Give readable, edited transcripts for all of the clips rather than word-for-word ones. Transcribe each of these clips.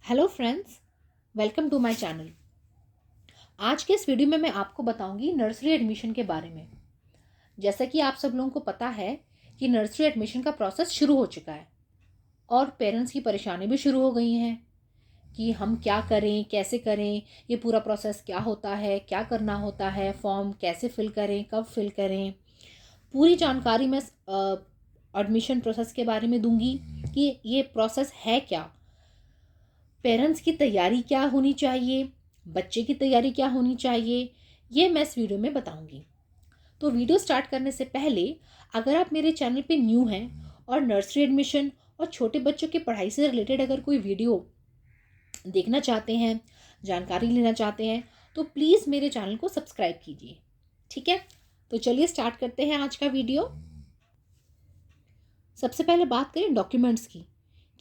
Hello friends, welcome to my channel. आज के इस वीडियो में मैं आपको बताऊंगी नर्सरी एडमिशन के बारे में। जैसा कि आप सब लोगों को पता है कि नर्सरी एडमिशन का प्रोसेस शुरू हो चुका है और पेरेंट्स की परेशानी भी शुरू हो गई हैं कि हम क्या करें, कैसे करें, ये पूरा प्रोसेस क्या होता है, क्या करना होता है, फॉर्म कैसे फिल करें, कब फिल करें। पूरी जानकारी मैं एडमिशन प्रोसेस के बारे में दूंगी कि ये प्रोसेस है क्या, पेरेंट्स की तैयारी क्या होनी चाहिए, बच्चे की तैयारी क्या होनी चाहिए, ये मैं इस वीडियो में बताऊंगी। तो वीडियो स्टार्ट करने से पहले अगर आप मेरे चैनल पे न्यू हैं और नर्सरी एडमिशन और छोटे बच्चों की पढ़ाई से रिलेटेड अगर कोई वीडियो देखना चाहते हैं, जानकारी लेना चाहते हैं, तो प्लीज़ मेरे चैनल को सब्सक्राइब कीजिए। ठीक है, तो चलिए स्टार्ट करते हैं आज का वीडियो। सबसे पहले बात करें डॉक्यूमेंट्स की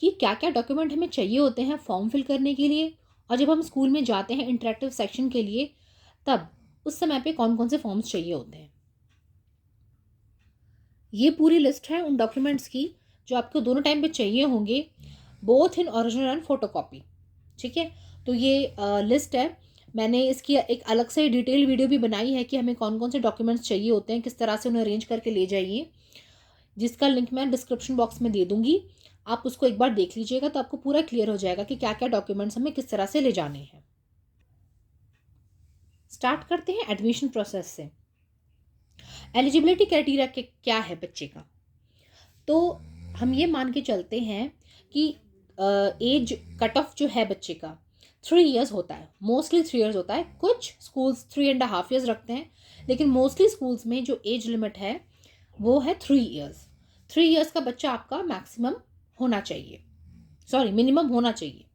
कि क्या क्या डॉक्यूमेंट हमें चाहिए होते हैं फॉर्म फिल करने के लिए, और जब हम स्कूल में जाते हैं इंटरेक्टिव सेक्शन के लिए तब उस समय पे कौन कौन से फॉर्म्स चाहिए होते हैं। ये पूरी लिस्ट है उन डॉक्यूमेंट्स की जो आपको दोनों टाइम पे चाहिए होंगे, both in original and photocopy. ठीक है, तो ये लिस्ट है। मैंने इसकी एक अलग से डिटेल वीडियो भी बनाई है कि हमें कौन कौन से डॉक्यूमेंट्स चाहिए होते हैं, किस तरह से उन्हें अरेंज करके ले जाइए, जिसका लिंक मैं डिस्क्रिप्शन बॉक्स में दे दूंगी। आप उसको एक बार देख लीजिएगा तो आपको पूरा क्लियर हो जाएगा कि क्या क्या डॉक्यूमेंट्स हमें किस तरह से ले जाने हैं। स्टार्ट करते हैं एडमिशन प्रोसेस से। एलिजिबिलिटी क्राइटेरिया क्या है बच्चे का, तो हम ये मान के चलते हैं कि एज कट ऑफ जो है बच्चे का 3 इयर्स होता है। मोस्टली 3 इयर्स होता है, कुछ स्कूल्स 3.5 इयर्स रखते हैं, लेकिन मोस्टली स्कूल्स में जो एज लिमिट है वो है 3 इयर्स। 3 इयर्स का बच्चा आपका मैक्सिमम होना चाहिए, सॉरी मिनिमम होना चाहिए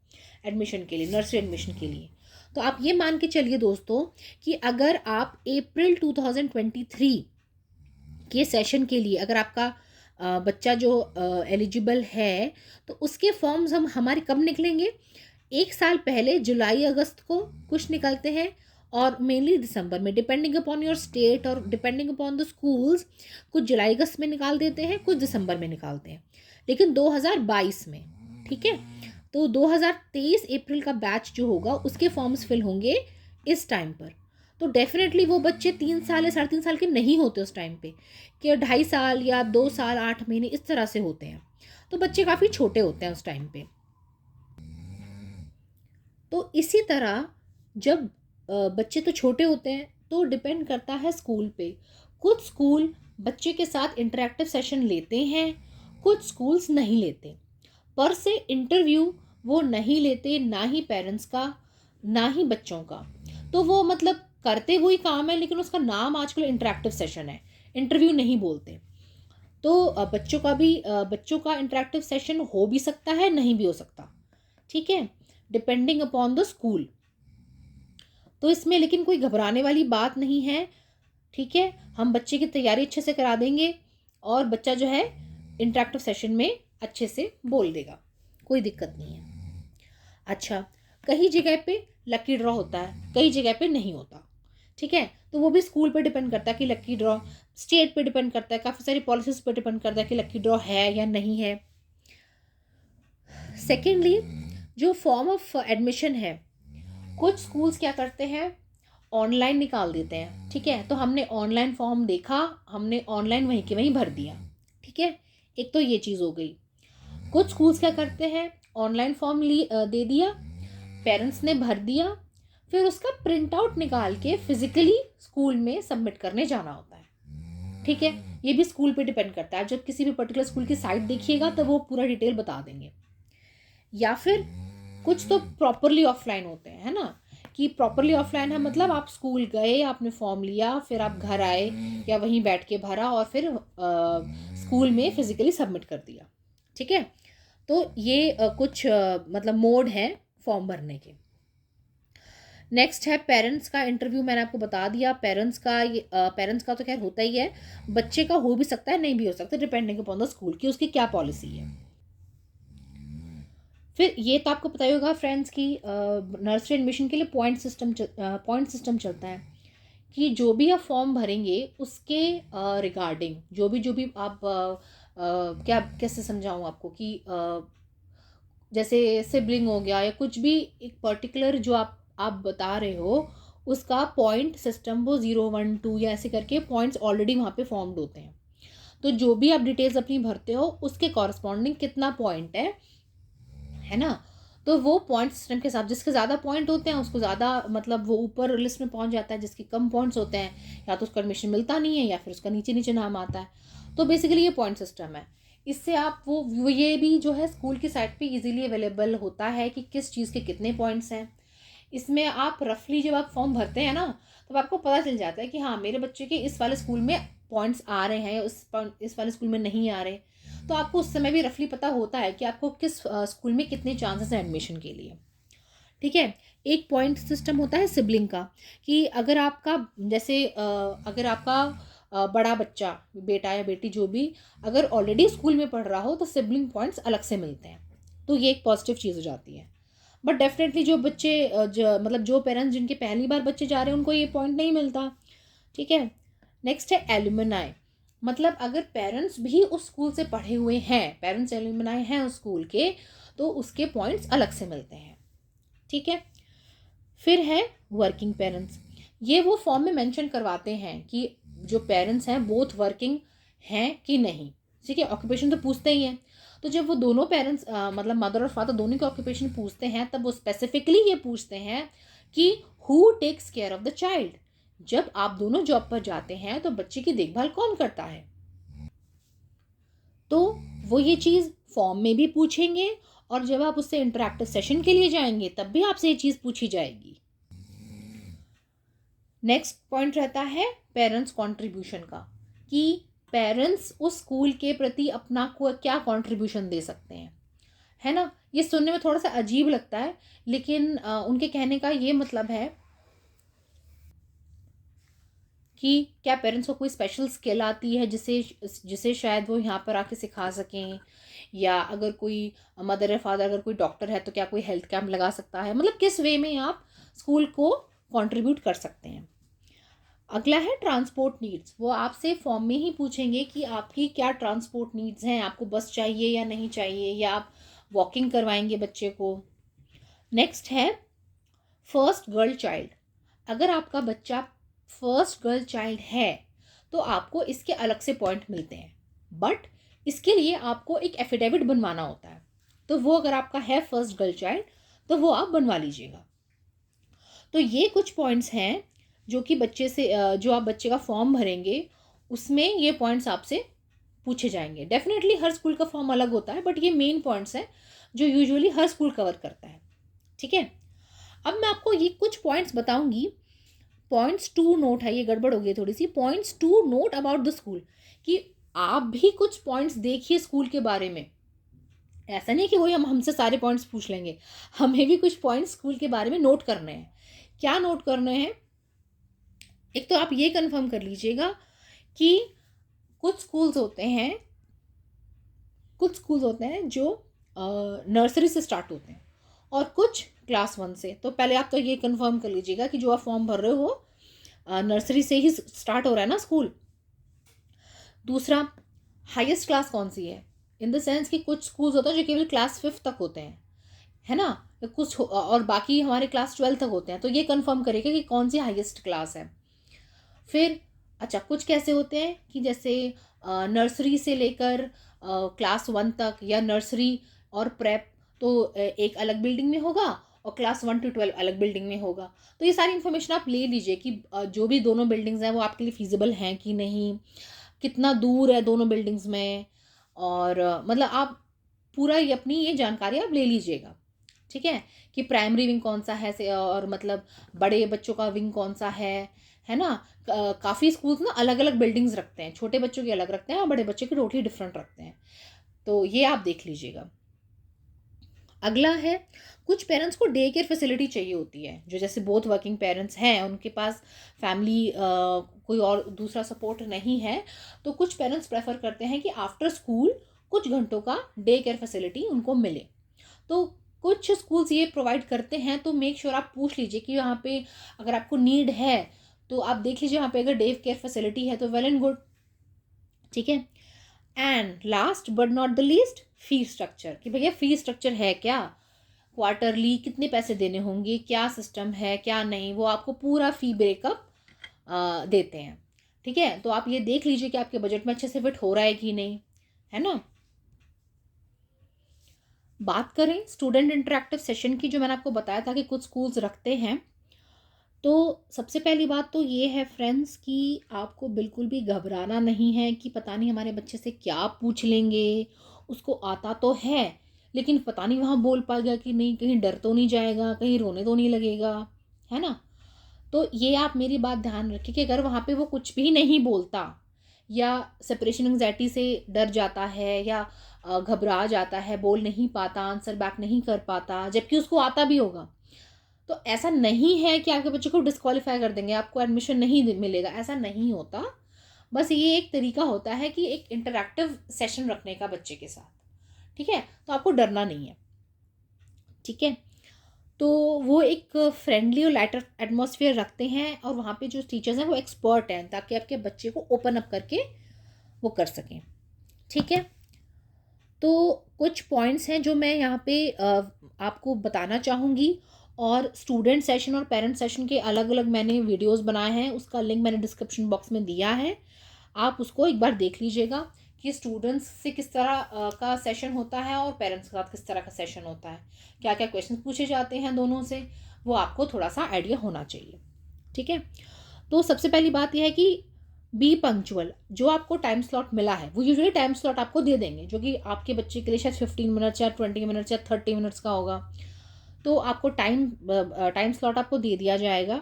एडमिशन के लिए, नर्सरी एडमिशन के लिए। तो आप ये मान के चलिए दोस्तों कि अगर आप अप्रैल 2023 के सेशन के लिए अगर आपका बच्चा जो एलिजिबल है, तो उसके फॉर्म्स हम हमारे कब निकलेंगे, एक साल पहले जुलाई अगस्त को कुछ निकलते हैं और मेनली दिसंबर में, डिपेंडिंग अपॉन योर स्टेट और डिपेंडिंग अपॉन द स्कूल्स। कुछ जुलाई अगस्त में निकाल देते हैं, कुछ दिसंबर में निकालते हैं, लेकिन 2022 में। ठीक है, तो 2023 अप्रैल का बैच जो होगा उसके फॉर्म्स फिल होंगे इस टाइम पर। तो डेफिनेटली वो बच्चे 3 साल या 3.5 साल के नहीं होते उस टाइम पे, कि 2.5 साल या 2 साल 8 महीने इस तरह से होते हैं। तो बच्चे काफ़ी छोटे होते हैं उस टाइम पे। तो इसी तरह जब बच्चे तो छोटे होते हैं तो डिपेंड करता है स्कूल पे। कुछ स्कूल बच्चे के साथ इंटरेक्टिव सेशन लेते हैं, कुछ स्कूल्स नहीं लेते। पर से इंटरव्यू वो नहीं लेते, ना ही पेरेंट्स का ना ही बच्चों का। तो वो मतलब करते हुए काम है, लेकिन उसका नाम आजकल इंटरेक्टिव सेशन है, इंटरव्यू नहीं बोलते। तो बच्चों का इंटरेक्टिव सेशन हो भी सकता है, नहीं भी हो सकता। ठीक है, डिपेंडिंग अपॉन द स्कूल। तो इसमें लेकिन कोई घबराने वाली बात नहीं है। ठीक है, हम बच्चे की तैयारी अच्छे से करा देंगे और बच्चा जो है इंटरेक्टिव सेशन में अच्छे से बोल देगा, कोई दिक्कत नहीं है। अच्छा, कई जगह पे लकी ड्रॉ होता है, कई जगह पे नहीं होता। ठीक है, तो वो भी स्कूल पे डिपेंड करता है कि लकी ड्रॉ, स्टेट पे डिपेंड करता है, काफ़ी सारी पॉलिसीज पे डिपेंड करता है कि लकी ड्रॉ है या नहीं है। सेकेंडली, जो फॉर्म ऑफ एडमिशन है, कुछ स्कूल्स क्या करते हैं, ऑनलाइन निकाल देते हैं। ठीक है, तो हमने ऑनलाइन फॉर्म देखा, हमने ऑनलाइन वहीं के वहीं भर दिया। ठीक है, एक तो ये चीज़ हो गई। कुछ स्कूल्स क्या करते हैं, ऑनलाइन फॉर्म दे दिया, पेरेंट्स ने भर दिया, फिर उसका प्रिंट आउट निकाल के फिजिकली स्कूल में सबमिट करने जाना होता है। ठीक है, ये भी स्कूल पे डिपेंड करता है। जब किसी भी पर्टिकुलर स्कूल की साइट देखिएगा तो वो पूरा डिटेल बता देंगे। या फिर कुछ तो प्रॉपरली ऑफलाइन होते हैं, है ना, कि प्रॉपरली ऑफलाइन है मतलब आप स्कूल गए, आपने फॉर्म लिया, फिर आप घर आए या वहीं बैठ के भरा और फिर स्कूल में फिजिकली सबमिट कर दिया। ठीक है, तो ये कुछ मतलब मोड है फॉर्म भरने के। नेक्स्ट है पेरेंट्स का इंटरव्यू। मैंने आपको बता दिया, पेरेंट्स का तो खैर होता ही है, बच्चे का हो भी सकता है, नहीं भी हो सकता, डिपेंडिंग अपॉन द स्कूल की उसकी क्या पॉलिसी है। फिर ये तो आपको पता ही होगा फ्रेंड्स कि नर्सरी एडमिशन के लिए पॉइंट सिस्टम चलता है कि जो भी आप फॉर्म भरेंगे उसके रिगार्डिंग जो भी आप क्या कैसे समझाऊँ आपको कि जैसे सिबलिंग हो गया या कुछ भी एक पर्टिकुलर जो आप बता रहे हो, उसका पॉइंट सिस्टम वो 0 1 2 या ऐसे करके पॉइंट्स ऑलरेडी वहाँ पे फॉर्म्ड होते हैं। तो जो भी आप डिटेल्स अपनी भरते हो उसके कॉरस्पॉन्डिंग कितना पॉइंट है ना। तो वो पॉइंट सिस्टम के हिसाब, जिसके ज़्यादा पॉइंट होते हैं उसको ज़्यादा मतलब वो ऊपर लिस्ट में पहुंच जाता है, जिसके कम पॉइंट्स होते हैं या तो उसका एडमिशन मिलता नहीं है या फिर उसका नीचे नीचे नाम आता है। तो बेसिकली ये पॉइंट सिस्टम है। इससे आप वो ये भी जो है स्कूल की साइट पे इजीली अवेलेबल होता है कि किस चीज़ के कितने पॉइंट्स हैं। इसमें आप रफली जब आप फॉर्म भरते हैं ना, तब आपको पता चल जाता है कि हाँ मेरे बच्चे के इस वाले स्कूल में पॉइंट्स आ रहे हैं या इस वाले स्कूल में नहीं आ रहे। तो आपको उस समय भी रफली पता होता है कि आपको किस स्कूल में कितने चांसेस हैं एडमिशन के लिए। ठीक है। एक पॉइंट सिस्टम होता है सिबलिंग का, कि अगर आपका जैसे अगर आपका बड़ा बच्चा, बेटा या बेटी जो भी, अगर ऑलरेडी स्कूल में पढ़ रहा हो तो सिबलिंग पॉइंट्स अलग से मिलते हैं। तो ये एक पॉजिटिव चीज़ हो जाती है। बट डेफिनेटली जो बच्चे मतलब जो पेरेंट्स जिनके पहली बार बच्चे जा रहे हैं उनको ये पॉइंट नहीं मिलता। ठीक है। नेक्स्ट है एलुमनाई। मतलब अगर पेरेंट्स भी उस स्कूल से पढ़े हुए हैं, पेरेंट्स एलुमनाई हैं उस स्कूल के, तो उसके पॉइंट्स अलग से मिलते हैं। ठीक है। फिर है वर्किंग पेरेंट्स। ये वो फॉर्म में मेंशन करवाते हैं कि जो पेरेंट्स हैं बोथ वर्किंग हैं कि नहीं। ठीक है। ऑक्यूपेशन तो पूछते ही हैं। तो जब वो दोनों पेरेंट्स मतलब मदर और फादर दोनों के ऑक्यूपेशन पूछते हैं, तब वो स्पेसिफिकली ये पूछते हैं कि who takes care of the child. जब आप दोनों जॉब पर जाते हैं तो बच्चे की देखभाल कौन करता है। तो वो ये चीज़ फॉर्म में भी पूछेंगे, और जब आप उससे इंटरेक्टिव सेशन के लिए जाएंगे तब भी आपसे ये चीज़ पूछी जाएगी। नेक्स्ट पॉइंट रहता है पेरेंट्स कंट्रीब्यूशन का, कि पेरेंट्स उस स्कूल के प्रति अपना को क्या कंट्रीब्यूशन दे सकते हैं। है ना। ये सुनने में थोड़ा सा अजीब लगता है, लेकिन उनके कहने का ये मतलब है कि क्या पेरेंट्स को कोई स्पेशल स्किल आती है जिसे जिसे शायद वो यहाँ पर आके सिखा सकें, या अगर कोई मदर या फादर अगर कोई डॉक्टर है तो क्या कोई हेल्थ कैंप लगा सकता है। मतलब किस वे में आप स्कूल को कंट्रीब्यूट कर सकते हैं। अगला है ट्रांसपोर्ट नीड्स। वो आपसे फॉर्म में ही पूछेंगे कि आपकी क्या ट्रांसपोर्ट नीड्स हैं, आपको बस चाहिए या नहीं चाहिए, या आप वॉकिंग करवाएंगे बच्चे को। नेक्स्ट है फर्स्ट गर्ल चाइल्ड। अगर आपका बच्चा फर्स्ट गर्ल चाइल्ड है तो आपको इसके अलग से पॉइंट मिलते हैं, बट इसके लिए आपको एक एफिडेविट बनवाना होता है। तो वो अगर आपका है फर्स्ट गर्ल चाइल्ड तो वो आप बनवा लीजिएगा। तो ये कुछ पॉइंट्स हैं जो कि बच्चे से जो आप बच्चे का फॉर्म भरेंगे उसमें ये पॉइंट्स आपसे पूछे जाएंगे। डेफिनेटली हर स्कूल का फॉर्म अलग होता है, बट ये मेन पॉइंट्स हैं जो यूजुअली हर स्कूल कवर करता है। ठीक है। अब मैं आपको ये कुछ पॉइंट्स बताऊंगी। पॉइंट्स टू नोट है, ये गड़बड़ हो गई थोड़ी सी। Points to note about the school, कि आप भी कुछ पॉइंट्स देखिए स्कूल के बारे में। ऐसा नहीं कि वही हम हमसे सारे पॉइंट्स पूछ लेंगे, हमें भी कुछ पॉइंट्स स्कूल के बारे में नोट करने हैं। क्या नोट करने हैं? एक तो आप ये कंफर्म कर लीजिएगा कि कुछ स्कूल्स होते हैं जो नर्सरी से स्टार्ट होते हैं और कुछ क्लास 1 से। तो पहले आप तो ये कंफर्म कर लीजिएगा कि जो आप फॉर्म भर रहे हो नर्सरी से ही स्टार्ट हो रहा है ना स्कूल। दूसरा, हाईएस्ट क्लास कौन सी है, इन द सेंस कि कुछ स्कूल्स होते हैं जो केवल क्लास 5 तक होते हैं, है ना। कुछ और बाकी हमारे क्लास 12 तक होते हैं। तो ये कंफर्म करेगा कि कौन सी हाईएस्ट क्लास है। फिर अच्छा, कुछ कैसे होते हैं कि जैसे नर्सरी से लेकर क्लास 1 तक, या नर्सरी और प्रेप तो एक अलग बिल्डिंग में होगा, और क्लास 1 to 12 अलग बिल्डिंग में होगा। तो ये सारी इन्फॉर्मेशन आप ले लीजिए कि जो भी दोनों बिल्डिंग्स हैं वो आपके लिए फिजिबल हैं कि नहीं, कितना दूर है दोनों बिल्डिंग्स में, और मतलब आप पूरा ये अपनी ये जानकारी आप ले लीजिएगा। ठीक है। कि प्राइमरी विंग कौन सा है और मतलब बड़े बच्चों का विंग कौन सा है ना। काफ़ी स्कूल्स ना अलग अलग बिल्डिंग्स रखते हैं, छोटे बच्चों की अलग रखते हैं और बड़े बच्चों की टोटली डिफरेंट रखते हैं। तो ये आप देख लीजिएगा। अगला है, कुछ पेरेंट्स को डे केयर फैसिलिटी चाहिए होती है, जो जैसे बोथ वर्किंग पेरेंट्स हैं उनके पास फैमिली कोई और दूसरा सपोर्ट नहीं है, तो कुछ पेरेंट्स प्रेफर करते हैं कि आफ्टर स्कूल कुछ घंटों का डे केयर फैसिलिटी उनको मिले। तो कुछ स्कूल्स ये प्रोवाइड करते हैं, तो मेक श्योर आप पूछ लीजिए कि यहाँ पे अगर आपको नीड है तो आप देख लीजिए यहाँ पे अगर डे केयर फैसिलिटी है तो वेल एंड गुड। ठीक है। And last but not the least, fee structure, कि भैया फी स्ट्रक्चर है क्या, क्वार्टरली कितने पैसे देने होंगे, क्या सिस्टम है क्या नहीं, वो आपको पूरा फी ब्रेकअप देते हैं। ठीक है, तो आप ये देख लीजिए कि आपके बजट में अच्छे से फिट हो रहा है कि नहीं, है ना। बात करें स्टूडेंट इंटरेक्टिव सेशन की, जो मैंने आपको बताया था कि कुछ स्कूल्स रखते हैं, तो सबसे पहली बात तो ये है फ्रेंड्स कि आपको बिल्कुल भी घबराना नहीं है कि पता नहीं हमारे बच्चे से क्या पूछ लेंगे, उसको आता तो है लेकिन पता नहीं वहाँ बोल पाएगा कि नहीं, कहीं डर तो नहीं जाएगा, कहीं रोने तो नहीं लगेगा, है ना। तो ये आप मेरी बात ध्यान रखिए कि अगर वहाँ पे वो कुछ भी नहीं बोलता या सेपरेशन एंग्जाइटी से डर जाता है या घबरा जाता है, बोल नहीं पाता, आंसर बैक नहीं कर पाता जबकि उसको आता भी होगा, तो ऐसा नहीं है कि आपके बच्चे को डिस्क्वालीफाई कर देंगे, आपको एडमिशन नहीं मिलेगा, ऐसा नहीं होता। बस ये एक तरीका होता है कि एक इंटरैक्टिव सेशन रखने का बच्चे के साथ। ठीक है, तो आपको डरना नहीं है। ठीक है, तो वो एक फ्रेंडली और लाइटर एटमॉस्फेयर रखते हैं और वहाँ पे जो टीचर्स हैं वो एक्सपर्ट हैं ताकि आपके बच्चे को ओपन अप करके वो कर सकें। ठीक है, तो कुछ पॉइंट्स हैं जो मैं यहाँ पे आपको बताना चाहूँगी, और स्टूडेंट सेशन और पेरेंट सेशन के अलग अलग मैंने वीडियोस बनाए हैं, उसका लिंक मैंने डिस्क्रिप्शन बॉक्स में दिया है, आप उसको एक बार देख लीजिएगा कि स्टूडेंट्स से किस तरह का सेशन होता है और पेरेंट्स के साथ किस तरह का सेशन होता है, क्या क्या क्वेश्चन पूछे जाते हैं दोनों से, वो आपको थोड़ा सा आइडिया होना चाहिए। ठीक है, तो सबसे पहली बात यह है कि बी पंक्चुअल। जो आपको टाइम स्लॉट मिला है वो यूजुअली टाइम स्लॉट आपको दे देंगे, जो कि आपके बच्चे के लिए शायद 15 मिनट्स या 20 मिनट्स या 30 मिनट्स का होगा, तो आपको टाइम स्लॉट आपको दे दिया जाएगा।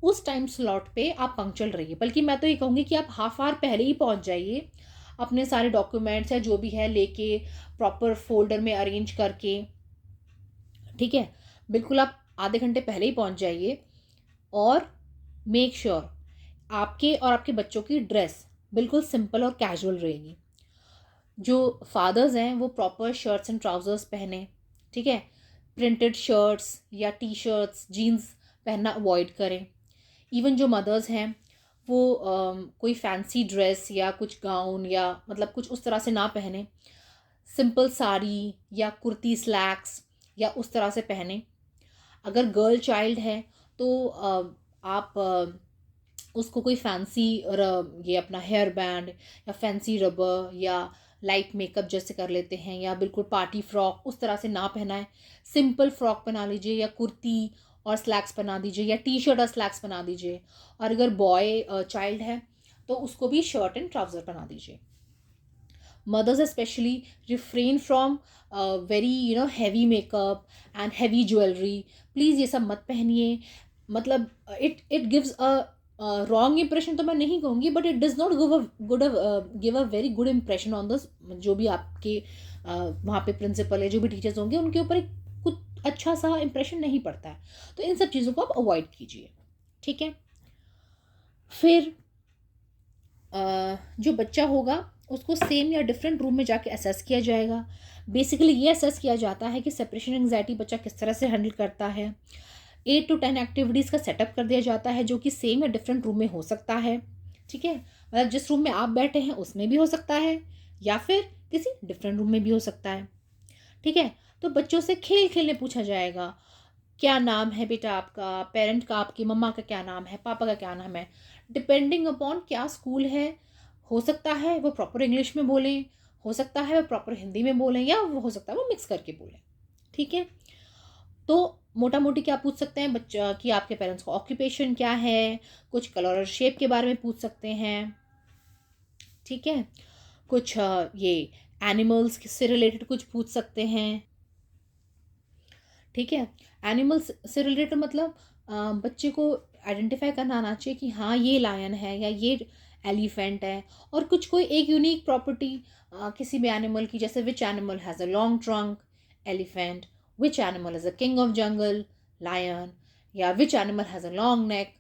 उस टाइम स्लॉट पे आप पंक्चुअल रहिए, बल्कि मैं तो ये कहूँगी कि आप हाफ आवर पहले ही पहुँच जाइए, अपने सारे डॉक्यूमेंट्स या जो भी है लेके प्रॉपर फोल्डर में अरेंज करके। ठीक है, बिल्कुल आप आधे घंटे पहले ही पहुँच जाइए, और मेक श्योर आपके और आपके बच्चों की ड्रेस बिल्कुल सिंपल और कैजुअल रहेगी। जो फादर्स हैं वो प्रॉपर शर्ट्स एंड ट्राउजर्स पहने। ठीक है, प्रिंटेड शर्ट्स या टी शर्ट्स जीन्स पहनना अवॉइड करें। इवन जो मदर्स हैं वो कोई फैंसी ड्रेस या कुछ गाउन या मतलब कुछ उस तरह से ना पहने, सिंपल साड़ी या कुर्ती स्लैक्स या उस तरह से पहने। अगर गर्ल चाइल्ड है तो आप उसको कोई फैंसी ये अपना हेयर बैंड या फैंसी रबर या लाइट मेकअप जैसे कर लेते हैं, या बिल्कुल पार्टी फ्रॉक उस तरह से ना पहनाएं, सिंपल फ्रॉक पहना लीजिए या कुर्ती और स्लैक्स पहना दीजिए या टी शर्ट और स्लैक्स पहना दीजिए। और अगर बॉय चाइल्ड है तो उसको भी शर्ट एंड ट्राउज़र पहना दीजिए। mothers especially refrain from very heavy makeup and heavy jewelry, please ये सब मत पहनिए। मतलब it gives a wrong impression तो मैं नहीं कहूँगी, but it does not give a very good impression on the जो भी आपके वहाँ पे प्रिंसिपल है, जो भी टीचर्स होंगे उनके ऊपर एक कुछ अच्छा सा इम्प्रेशन नहीं पड़ता है। तो इन सब चीज़ों को आप अवॉइड कीजिए। ठीक है, फिर जो बच्चा होगा उसको सेम या डिफरेंट रूम में जाके असेस किया जाएगा। बेसिकली ये असेस किया जाता है कि सेपरेशन एंग्जाइटी बच्चा किस तरह से हैंडल करता है। 8 to 10 एक्टिविटीज़ का सेटअप कर दिया जाता है जो कि सेम या डिफरेंट रूम में हो सकता है। ठीक है, मतलब जिस रूम में आप बैठे हैं उसमें भी हो सकता है या फिर किसी डिफरेंट रूम में भी हो सकता है। ठीक है, तो बच्चों से खेल खेलने पूछा जाएगा, क्या नाम है बेटा आपका, पेरेंट का आपकी मम्मा का क्या नाम है, पापा का क्या नाम है, डिपेंडिंग अपॉन क्या स्कूल है। हो सकता है वो प्रॉपर इंग्लिश में बोलें, हो सकता है वो प्रॉपर हिंदी में बोलें, या वो हो सकता है वो मिक्स करके बोलें। ठीक है, तो मोटा मोटी क्या पूछ सकते हैं बच्चा कि आपके पेरेंट्स का ऑक्यूपेशन क्या है, कुछ कलर और शेप के बारे में पूछ सकते हैं। ठीक है, कुछ ये एनिमल्स से रिलेटेड कुछ पूछ सकते हैं। ठीक है, एनिमल्स से रिलेटेड मतलब बच्चे को आइडेंटिफाई करना आना चाहिए कि हाँ ये लायन है या ये एलिफेंट है, और कुछ कोई एक यूनिक प्रॉपर्टी किसी भी एनिमल की, जैसे which animal has a long trunk, elephant, which animal is a king of jungle, lion, या which animal has a long neck,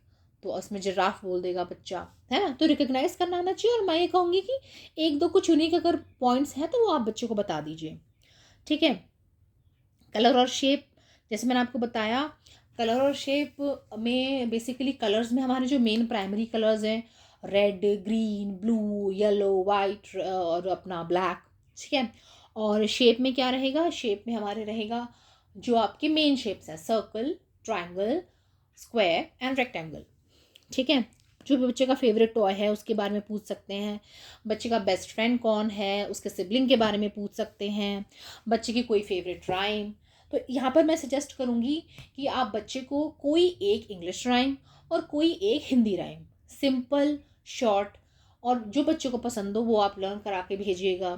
तो उसमें जिराफ बोल देगा बच्चा, है ना। तो रिकग्नाइज करना आना चाहिए, और मैं ये कहूँगी कि एक दो कुछ यूनिक अगर पॉइंट्स हैं तो वो आप बच्चे को बता दीजिए। ठीक है, कलर और शेप, जैसे मैंने आपको बताया, कलर और शेप में बेसिकली कलर्स में हमारे जो मेन प्राइमरी कलर्स हैं red, green, blue, yellow, white और अपना ब्लैक, ठीक है। और शेप में क्या रहेगा, शेप में हमारे रहेगा जो आपके मेन शेप्स हैं, circle, triangle, square and rectangle, ठीक है। जो भी बच्चे का फेवरेट टॉय है उसके बारे में पूछ सकते हैं, बच्चे का बेस्ट फ्रेंड कौन है उसके सिबलिंग के बारे में पूछ सकते हैं, बच्चे की कोई फेवरेट राइम। तो यहाँ पर मैं सजेस्ट करूँगी कि आप बच्चे को कोई एक इंग्लिश राइम और कोई एक हिंदी राइम, सिंपल, शॉर्ट, और जो बच्चे को पसंद हो वो आप लर्न करा के भेजिएगा।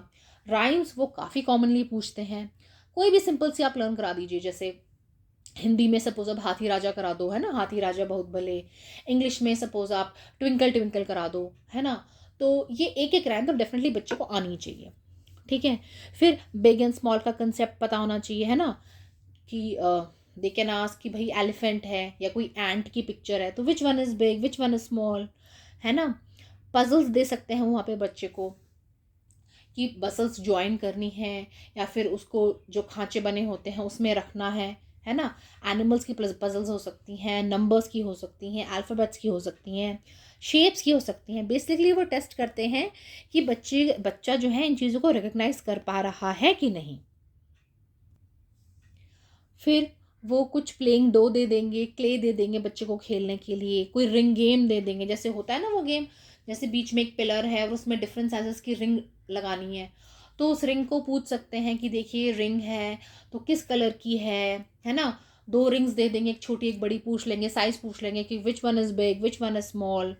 राइम्स वो काफ़ी कॉमनली पूछते हैं, कोई भी सिंपल सी आप लर्न करा दीजिए। जैसे हिंदी में सपोज अब हाथी राजा करा दो, है ना, हाथी राजा बहुत भले। इंग्लिश में सपोज आप ट्विंकल ट्विंकल करा दो, है ना। तो ये एक एक राइम तो डेफिनेटली बच्चे को आनी चाहिए, ठीक है। फिर बिग एंड स्मॉल का कंसेप्ट पता होना चाहिए, है ना, कि दे कैन आस्क कि भाई एलिफेंट है या कोई एंट की पिक्चर है तो which one is big, which one is small, है ना। पजल्स दे सकते हैं वहाँ पे बच्चे को कि पजल्स ज्वाइन करनी है या फिर उसको जो खांचे बने होते हैं उसमें रखना है ना। एनिमल्स की पजल्स हो सकती हैं, नंबर्स की हो सकती हैं, अल्फ़ाबेट्स की हो सकती हैं, शेप्स की हो सकती हैं। बेसिकली वो टेस्ट करते हैं कि बच्चा जो है इन चीज़ों को रिकग्नाइज कर पा रहा है कि नहीं। फिर वो कुछ प्लेइंग डो दे देंगे, क्ले दे देंगे बच्चे को खेलने के लिए, कोई रिंग गेम दे देंगे, जैसे होता है ना वो गेम, जैसे बीच में एक पिलर है और उसमें डिफरेंट साइजेस की रिंग लगानी है, तो उस रिंग को पूछ सकते हैं कि देखिए रिंग है तो किस कलर की है ना। दो रिंग्स दे देंगे, एक छोटी एक बड़ी पूछ लेंगे, साइज पूछ लेंगे कि which one is big, which one is small,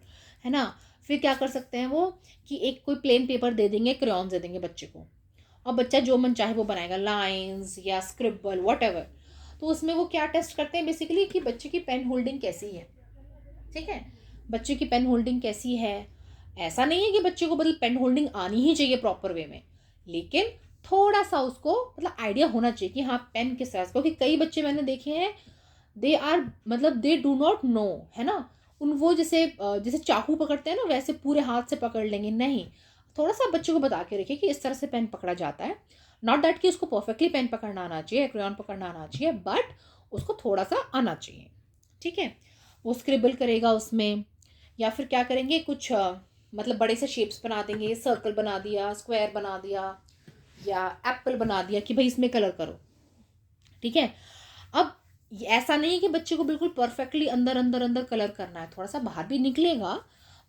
है ना। फिर क्या कर सकते हैं वो कि एक कोई प्लेन पेपर दे देंगे, क्रेयॉन्स दे देंगे बच्चे को, और बच्चा जो मन चाहे वो बनाएगा, लाइंस या स्क्रिबल वट एवर। तो उसमें वो क्या टेस्ट करते हैं बेसिकली कि बच्चे की पेन होल्डिंग कैसी है, ठीक है, बच्चे की पेन होल्डिंग कैसी है। ऐसा नहीं है कि बच्चे को मतलब पेन होल्डिंग आनी ही चाहिए प्रॉपर वे में, लेकिन थोड़ा सा उसको मतलब आइडिया होना चाहिए कि हाँ पेन किस तरह से, क्योंकि कई बच्चे मैंने देखे हैं दे आर मतलब दे डू नॉट नो, है ना। उन वो जैसे जैसे चाकू पकड़ते हैं ना वैसे पूरे हाथ से पकड़ लेंगे, नहीं। थोड़ा सा बच्चे को बता के रखिए कि इस तरह से पेन पकड़ा जाता है। नॉट दैट कि उसको परफेक्टली पेन पकड़ना आना चाहिए, क्रेयॉन पकड़ना आना चाहिए, बट उसको थोड़ा सा आना चाहिए, ठीक है। वो स्क्रिबल करेगा उसमें, या फिर क्या करेंगे कुछ मतलब बड़े से शेप्स बना देंगे, सर्कल बना दिया, स्क्वायर बना दिया, या एप्पल बना दिया कि भाई इसमें कलर करो, ठीक है। अब ऐसा नहीं है कि बच्चे को बिल्कुल परफेक्टली अंदर अंदर अंदर कलर करना है, थोड़ा सा बाहर भी निकलेगा,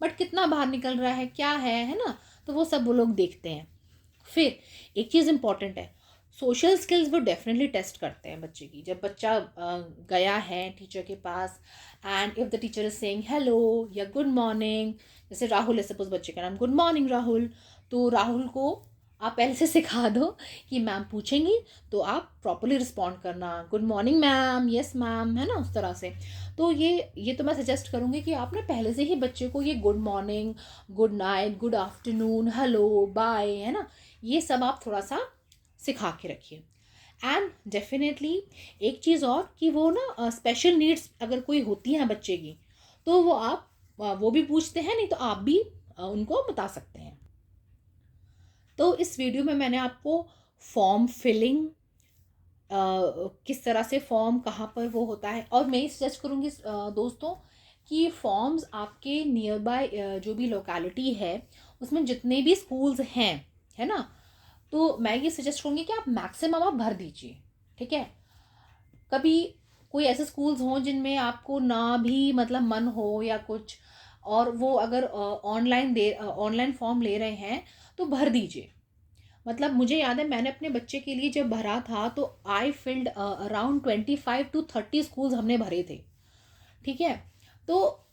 बट कितना बाहर निकल रहा है क्या है ना, तो वो सब वो लोग देखते हैं। फिर एक चीज़ इंपॉर्टेंट है, सोशल स्किल्स वो डेफिनेटली टेस्ट करते हैं बच्चे की। जब बच्चा गया है टीचर के पास and if the teacher is saying hello या गुड मॉर्निंग, जैसे राहुल है सपोज बच्चे का नाम, गुड मॉर्निंग राहुल, तो राहुल को आप पहले से सिखा दो कि मैम पूछेंगी तो आप प्रॉपरली रिस्पॉन्ड करना, good morning ma'am, yes ma'am, है ना, उस तरह से। तो ये तो मैं सजेस्ट करूँगी कि आप ना पहले से ही बच्चे को ये good morning, good night, good afternoon, hello, bye, है ना, ये सब आप थोड़ा सा सिखा के रखिए। एंड डेफिनेटली एक चीज़ और कि वो ना स्पेशल नीड्स अगर कोई होती हैं बच्चे की तो वो आप वो भी पूछते हैं, नहीं तो आप भी उनको बता सकते हैं। तो इस वीडियो में मैंने आपको फॉर्म फिलिंग, किस तरह से फॉर्म कहाँ पर वो होता है, और मैं ये सजेस्ट करूँगी दोस्तों कि फॉर्म्स आपके नियर बाय जो भी लोकेलिटी है उसमें जितने भी स्कूल्स हैं, है ना, तो मैं ये सजेस्ट करूँगी कि आप मैक्सिमम आप भर दीजिए, ठीक है। कभी कोई ऐसे स्कूल्स हों जिनमें आपको ना भी मतलब मन हो या कुछ, और वो अगर ऑनलाइन फॉर्म ले रहे हैं तो भर दीजिए। मतलब मुझे याद है मैंने अपने बच्चे के लिए जब भरा था तो आई फिल्ड अराउंड 25 to 30 स्कूल्स हमने भरे थे, ठीक है। तो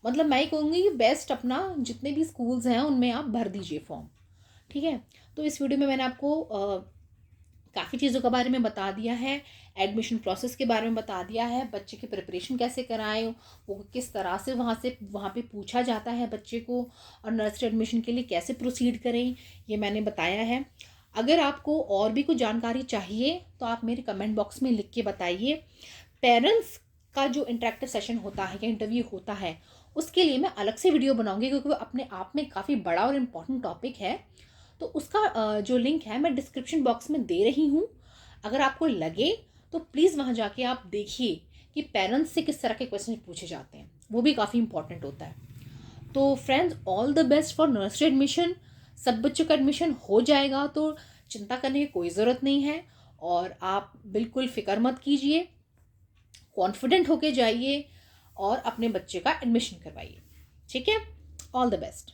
मतलब मैं ही कहूँगी कि बेस्ट अपना जितने भी स्कूल्स हैं उनमें आप भर दीजिए फॉर्म, ठीक है। तो इस वीडियो में मैंने आपको काफ़ी चीज़ों के बारे में बता दिया है, एडमिशन प्रोसेस के बारे में बता दिया है, बच्चे की प्रिपरेशन कैसे कराएं, वो किस तरह से वहाँ पे पूछा जाता है बच्चे को, और नर्सरी एडमिशन के लिए कैसे प्रोसीड करें, ये मैंने बताया है। अगर आपको और भी कुछ जानकारी चाहिए तो आप मेरे कमेंट बॉक्स में लिख के बताइए। पेरेंट्स का जो इंटरेक्टिव सेशन होता है या इंटरव्यू होता है उसके लिए मैं अलग से वीडियो बनाऊंगी, क्योंकि वो अपने आप में काफ़ी बड़ा और इम्पॉर्टेंट टॉपिक है। तो उसका जो लिंक है मैं डिस्क्रिप्शन बॉक्स में दे रही हूँ। अगर आपको लगे तो प्लीज़ वहाँ जाके आप देखिए कि पेरेंट्स से किस तरह के क्वेश्चन पूछे जाते हैं, वो भी काफ़ी इंपॉर्टेंट होता है। तो friends, all the best for nursery admission. सब बच्चों का एडमिशन हो जाएगा, तो चिंता करने की कोई ज़रूरत नहीं है, और आप बिल्कुल फिक्र मत कीजिए, कॉन्फिडेंट होके जाइए और अपने बच्चे का एडमिशन करवाइए। ठीक है, ऑल द बेस्ट।